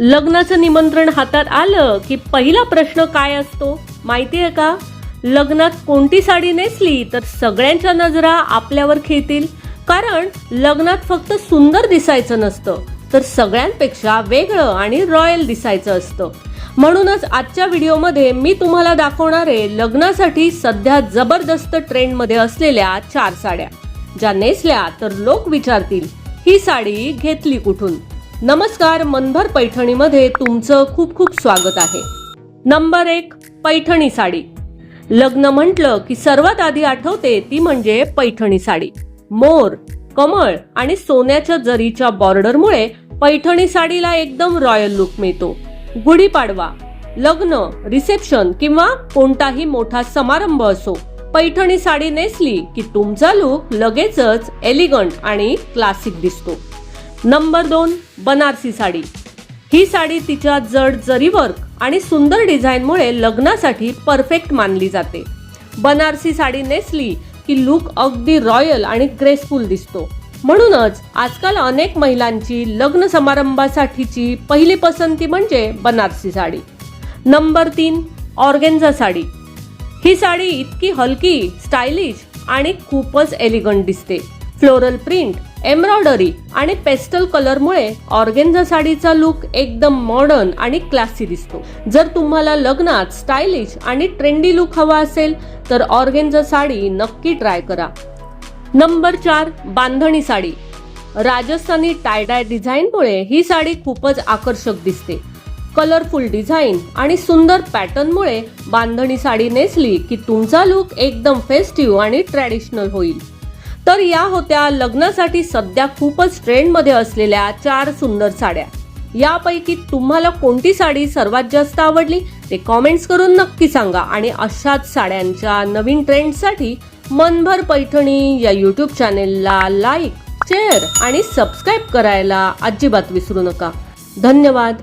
लग्नाचं निमंत्रण हातात आलं की पहिला प्रश्न काय असतो माहिती आहे का? लग्नात कोणती साडी नेसली तर सगळ्यांच्या नजरा आपल्यावर खिळतील. कारण लग्नात फक्त सुंदर दिसायचं नसतं तर सगळ्यांपेक्षा वेगळं आणि रॉयल दिसायचं असतं. म्हणूनच आजच्या व्हिडिओमध्ये मी तुम्हाला दाखवणार आहे लग्नासाठी सध्या जबरदस्त ट्रेंडमध्ये असलेल्या 4 साड्या, ज्या नेसल्या तर लोक विचारतील ही साडी घेतली कुठून. नमस्कार, मनभर पैठणीमध्ये तुमचं खूप खूप स्वागत आहे. नंबर 1, पैठणी साडी. लग्न म्हटलं की सर्वात आधी आठवते ती म्हणजे पैठणी साडी. मोर, कमळ आणि सोन्याच्या जरीच्या बॉर्डरमुळे पैठणी साडीला एकदम रॉयल लुक मिळतो. गुढीपाडवा, लग्न, रिसेप्शन किंवा कोणताही मोठा समारंभ असो, पैठणी साडी नेसली की तुमचा लुक लगेचच एलिगंट आणि क्लासिक दिसतो. नंबर 2, बनारसी साडी. ही साडी तिच्या जड जरी वर्क आणि सुंदर डिझाईनमुळे लग्नासाठी परफेक्ट मानली जाते. बनारसी साडी नेसली की लुक अगदी रॉयल आणि ग्रेसफुल दिसतो. म्हणूनच आजकाल अनेक महिलांची लग्न समारंभासाठीची पहिली पसंती म्हणजे बनारसी साडी. Number 3, organza sari. ही साडी इतकी हलकी, स्टायलिश आणि खूपच एलिगंट दिसते. फ्लोरल प्रिंट, एम्ब्रॉयडरी आणि पेस्टल कलरमुळे ऑर्गेन्झा साडीचा लुक एकदम मॉडर्न आणि क्लासी दिसतो. जर तुम्हाला लग्नात स्टायलिश आणि ट्रेंडी लुक हवा असेल तर ऑर्गेन्झा साडी नक्की ट्राय करा. नंबर 4, बांधणी साडी. राजस्थानी टायडाय डिझाईनमुळे ही साडी खूपच आकर्षक दिसते. कलरफुल डिझाईन आणि सुंदर पॅटर्नमुळे बांधणी साडी नेसली की तुमचा लुक एकदम फेस्टिव्ह आणि ट्रॅडिशनल होईल. तर या होत्या लग्नासाठी सध्या खूपच ट्रेंडमध्ये असलेल्या 4 सुंदर साड्या. यापैकी तुम्हाला कोणती साडी सर्वात जास्त आवडली ते कॉमेंट्स करून नक्की सांगा. आणि अशाच साड्यांच्या नवीन ट्रेंडसाठी मनभर पैठणी या यूट्यूब चॅनेलला लाईक, शेअर आणि सबस्क्राईब करायला अजिबात विसरू नका. धन्यवाद.